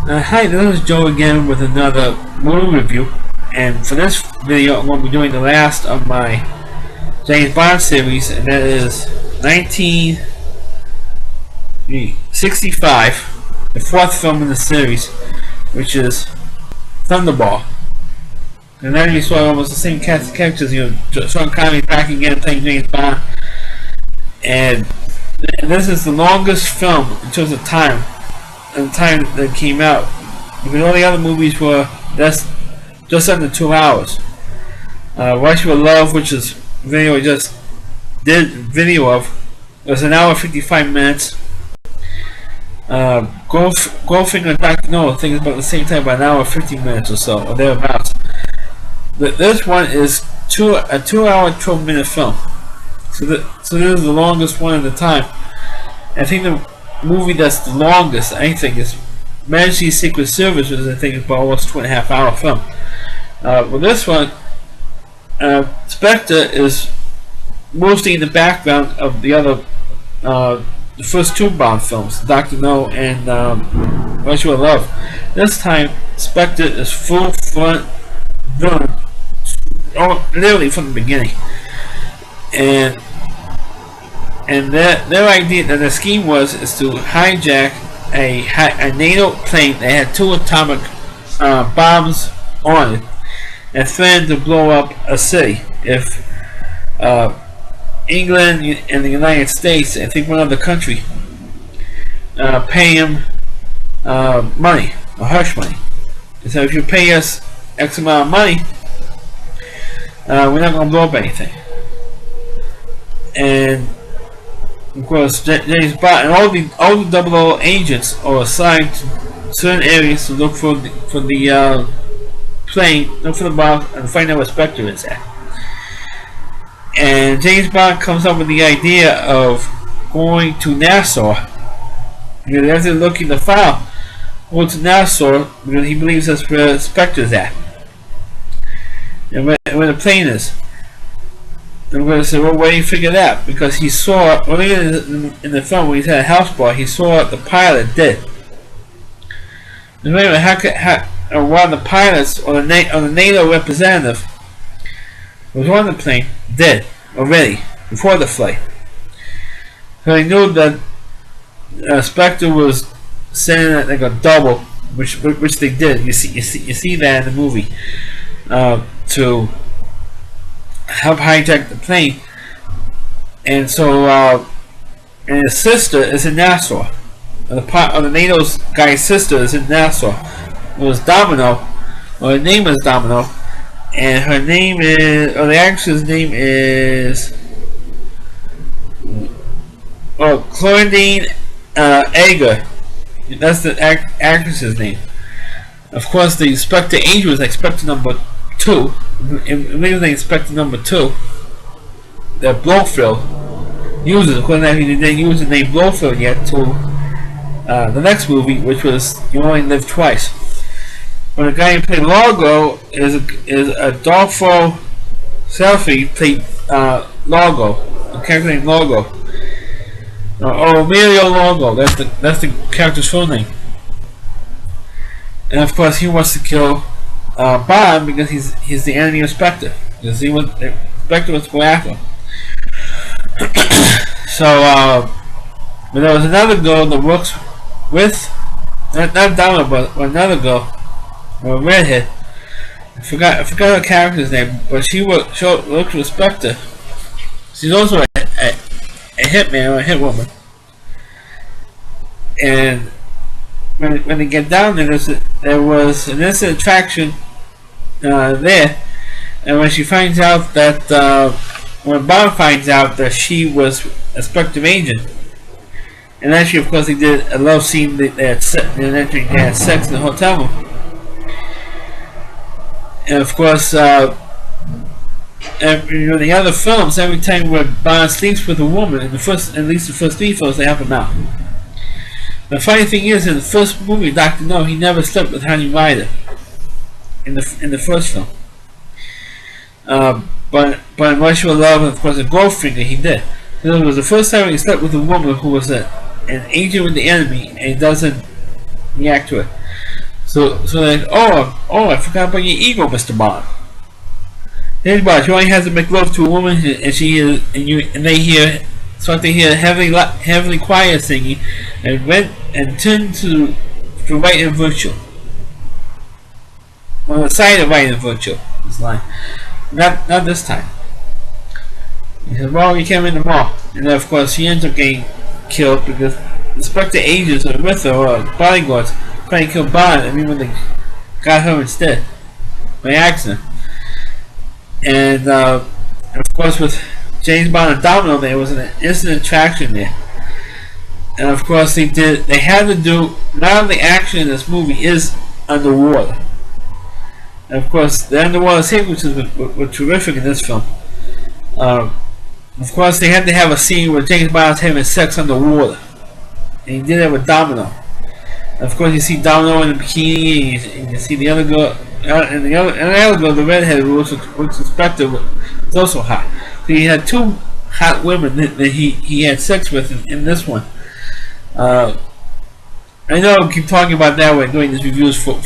Hi, this is Joe again with another movie review, and for this video I'm going to be doing the last of my James Bond series, and that is 1965, the fourth film in the series, which is Thunderball. And then you saw almost the same cast of characters, Sean Connery back again playing James Bond, and this is the longest film in terms of time. At the time that came out, because all the other movies were just under 2 hours. Rush with Love, which is video I just did video of, was an hour 55 minutes. Goldfinger and Dr. No, I think it's about the same time, about an hour 50 minutes or so, or thereabouts. But this one is a 2 hour 12 minute film. So this is the longest one at the time. I think the movie that's the longest, I think, is Majesty's Secret Service, which I think is about almost 2.5 hour film. With this one, Spectre is mostly in the background of the other, the first two Bond films, Dr. No and Rush with Love. This time, Spectre is full front villain, literally from the beginning, and their idea, that the scheme is to hijack a NATO plane that had 2 atomic bombs on it and threaten to blow up a city if England and the United States, I think one other country, pay him money, or hush money. And so if you pay us X amount of money, we're not going to blow up anything. And of course, James Bond and all the 00 agents are assigned to certain areas to look for the plane, look for the bomb, and find out where Spectre is at. And James Bond comes up with the idea of going to Nassau. Because after looking the file, go to Nassau because he believes that's where Spectre is at, and where the plane is. I'm going to say, well, where do you figure that? Because he saw, earlier in the film when he's at a house bar, he saw the pilot dead. And anyway, one of the pilots, or the NATO representative, was on the plane, dead, already, before the flight. So he knew that Spectre was sending like a double, which they did. You see that in the movie, to help hijack the plane. And so and his sister is in Nassau, the NATO's guy's sister is in Nassau. It was Domino, or her name is Domino, and her name is, or the actress's name is, Claudine Ager. That's the actress's name. Of course, the Spectre Angel is like Spectre number 2. Immediately Spectre number 2 that Blofeld uses. Of course, he didn't use the name Blofeld yet till the next movie, which was You Only Live Twice. But the guy who played Largo is Adolfo Selfie played Largo, a character named Largo, or Emilio Largo. That's the character's full name. And of course, he wants to kill Bond because he's the enemy of Spectre. Because Spectre was go after him. So, but there was another girl that works with, not Donna, but another girl, a redhead. I forgot her character's name, but she works with Spectre. She's also a hitman, or a hitwoman. And when they get down there, there was an instant attraction there, and when she finds out that when Bond finds out that she was a Spectre agent, and actually, of course, they did a love scene. They had sex in the hotel room, and of course, in the other films, every time when Bond sleeps with a woman, at least the first 3 films, they have him out. The funny thing is, in the first movie, Dr. No, he never slept with Honey Ryder. In the first film, but in Rush with Love, and of course, in Goldfinger, he did. So it was the first time he slept with a woman who was an agent with the enemy, and he doesn't react to it. So like, I forgot about your ego, Mr. Bond. James Bond, she only has to make love to a woman, and they hear heavily quiet singing, and went and turned to right and virtue. On the side of right and virtue, this line. Not this time. He said, well, you came in the mall. And then, of course, she ends up getting killed because Inspector agents are with her, or bodyguards, trying to kill Bond, and even they got her instead by accident. And of course, with James Bond and Domino, there was an instant attraction there. And of course, they had to do, none of the action in this movie is underwater. And of course, the underwater sequences were terrific in this film. Of course, they had to have a scene where James Bond was having sex underwater. And he did that with Domino. And of course, you see Domino in a bikini, and you see the other girl, and the other girl, the redhead, was Inspector, was also hot. So he had two hot women that he had sex with in this one. I know I keep talking about that when doing these reviews for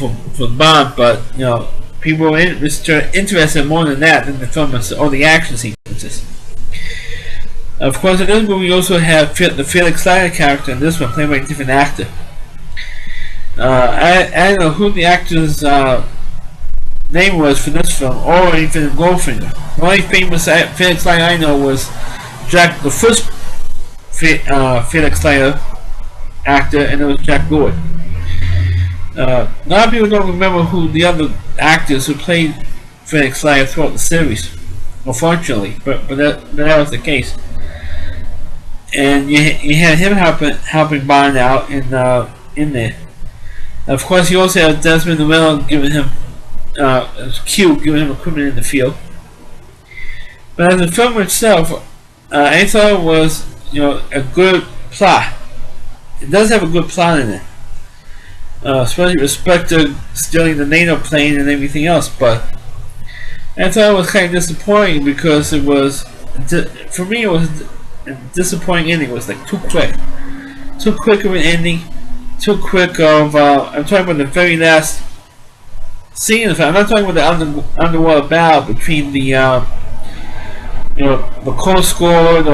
Bond, but you know, people are interested more than that than the film or the action sequences. Of course, in this movie, we also have the Felix Leiter character in this one, played by a different actor. I don't know who the actor's name was for this film, or even Goldfinger. The only famous Felix Leiter I know was the first Felix Leiter actor, and it was Jack Lord. A lot of people don't remember who the other actors who played Felix Leiter throughout the series, unfortunately, but that was the case. And you had him helping Bond out in there. Of course, you also have Desmond Llewellyn giving him giving him equipment in the field. But as the film itself, I thought it was a good plot. It does have a good plot in it, especially with respect to stealing the NATO plane and everything else. But I thought it was kind of disappointing because it was, for me, it was a disappointing ending. It was like too quick of an ending, too quick of. I'm talking about the very last scene of the film. I'm not talking about the underwater battle between the the Coast Guard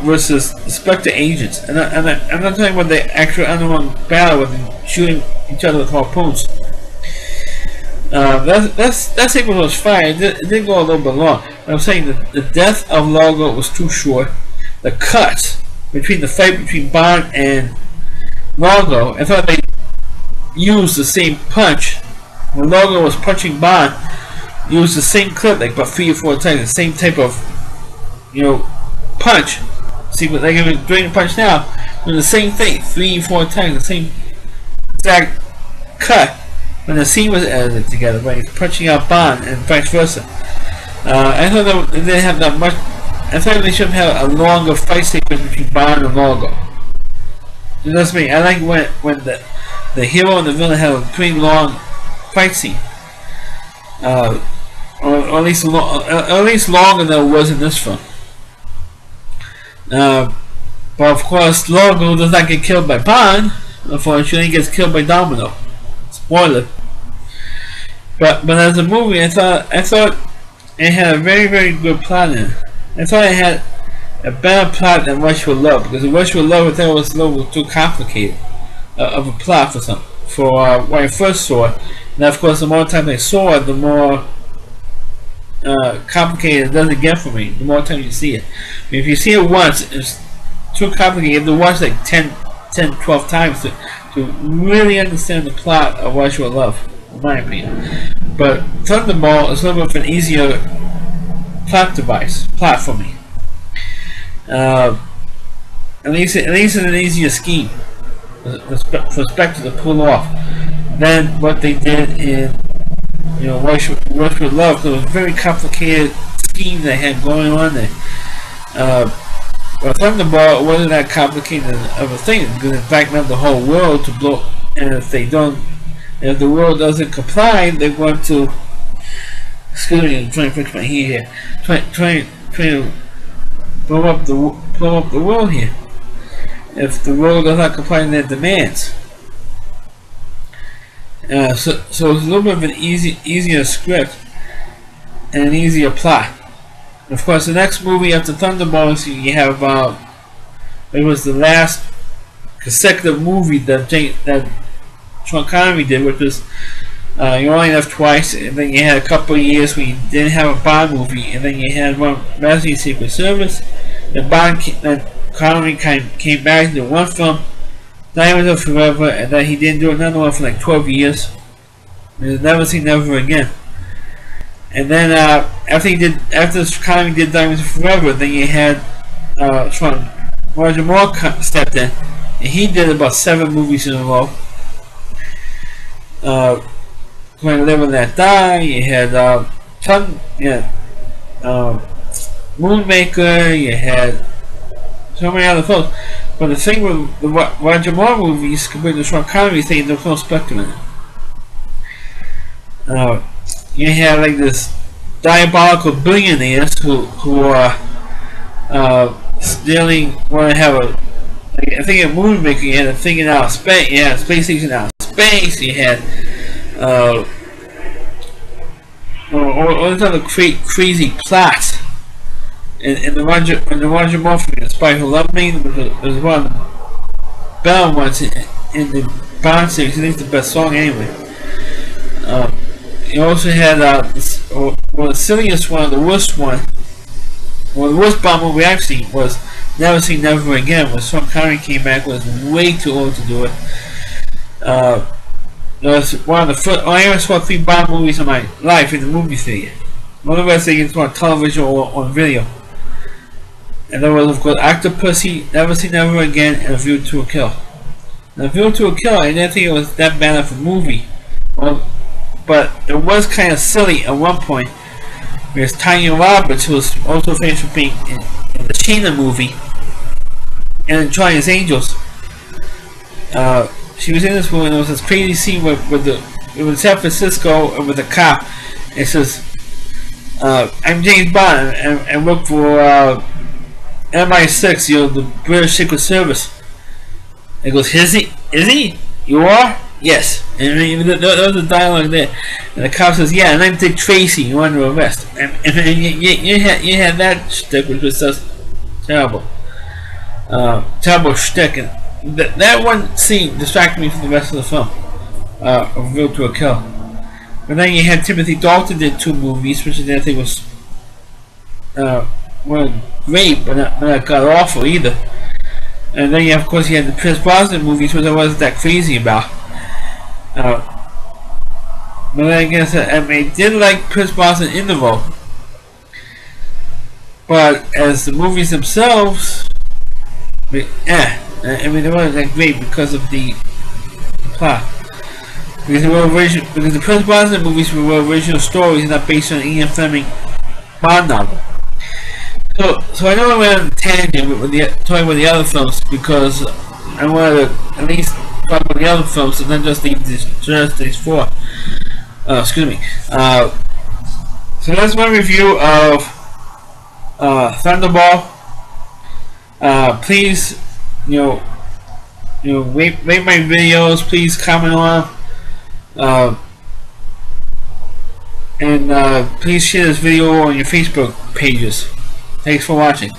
versus the Spectre agents, and I'm not talking about the actual underwater battle with them shooting each other with harpoons. That sequence was fine. It did go a little bit long. I'm saying that the death of Largo was too short. The cuts between the fight between Bond and Largo, I thought they used the same punch. When Largo was punching Bond, used the same clip, like about 3 or 4 times, the same type of punch. See what they're doing the punch now, doing the same thing 3 or 4 times, the same exact cut. When the scene was edited together, when he's punching out Bond and vice versa. I thought they didn't have that much. I thought they should have had a longer fight sequence between Bond and Largo. That's me. I like when the hero and the villain have a pretty long fight scene, or at least longer than it was in this film. But of course, Largo does not get killed by Bond. Unfortunately, he gets killed by Domino. Spoiler. But as a movie, I thought it had a very, very good plot in it. I thought it had a better plot than Rush with Love, because Rush with Love, I thought it was a little too complicated of a plot for when I first saw it. And of course, the more time I saw it, the more complicated it does get for me. The more time you see it. I mean, if you see it once, it's too complicated. You have to watch like 10, 12 times to really understand the plot of Rush with Love, in my opinion. But Thunderball is a little bit of an easier plot for me. At least it's an easier scheme for Spectre to pull off than what they did in Rush with Love. Because it was a very complicated scheme they had going on there. But Thunderball wasn't that complicated of a thing, because in fact not the whole world to blow. And if the world doesn't comply, they're going to. Excuse me, I'm trying to fix my hair here. Trying to blow up the world here. If the world does not comply with their demands. So it's a little bit of an easier script and an easier plot. And of course, the next movie after Thunderball, you have it was the last consecutive movie that Sean Connery did, which was you only have twice, and then you had a couple of years where you didn't have a Bond movie, and then you had one Majesty Secret Service. Then Connery came back to do one film, Diamonds Are Forever, and then he didn't do another one for like 12 years. And Never Say Never Again. And then after Connery did Diamonds Are Forever, then you had Roger Moore stepped in, and he did about 7 movies in a row. Going to Live and Let Die. You had Moonmaker. You had so many other films. But the thing with the Roger Moore movies compared to Sean Connery thing, there's no spectrum in it. You have like this diabolical billionaires who are stealing, want to have I think in Moonmaker you had a thing in outer space, you had a space station in outer space, you had all these other crazy plots. In the Roger Moore film, The Spy Who Loved Me, was one of the better ones in the Bond series. I think it's the best song anyway. You also had the silliest one, the worst one. Well, the worst Bond movie I've seen was Never Say Never Again, when Sean Connery came back, was way too old to do it. It was one of the first. I ever saw 3 Bond movies in my life in the movie theater. One of the rest they on television or on video. And there was, of course, Octopussy, Never Say Never Again, and A View to a Kill. Now, A View to a Kill, I didn't think it was that bad of a movie. Well, but it was kind of silly at one point. There's Tanya Roberts, who was also famous for being in the Sheena movie and in Charlie's Angels. She was in this movie, and there was this crazy scene it was San Francisco with a cop. It says, I'm James Bond and work for MI6, the British Secret Service. It goes, is he? You are? Yes. And there was a dialogue there. And the cop says, yeah, and I'm Dick Tracy, you're under arrest. And you had that shtick, which was just terrible. Terrible shtick. And that one scene distracted me from the rest of the film. A View to a Kill. But then you had Timothy Dalton did 2 movies, which I didn't think was weren't great, but not god awful either. And then of course you had the Pierce Brosnan movies, which I wasn't that crazy about. But then again, I did like Pierce Brosnan in the role, but as the movies themselves, they weren't that great because of the plot. Because the Pierce Brosnan movies were original stories and not based on an Ian Fleming Bond novel. So I know I went on a tangent talking about the other films, because I wanted to at least talk about the other films and then just these 4. Excuse me. So that's my review of Thunderball. Please, rate my videos. Please comment on them. And please share this video on your Facebook pages. Thanks for watching.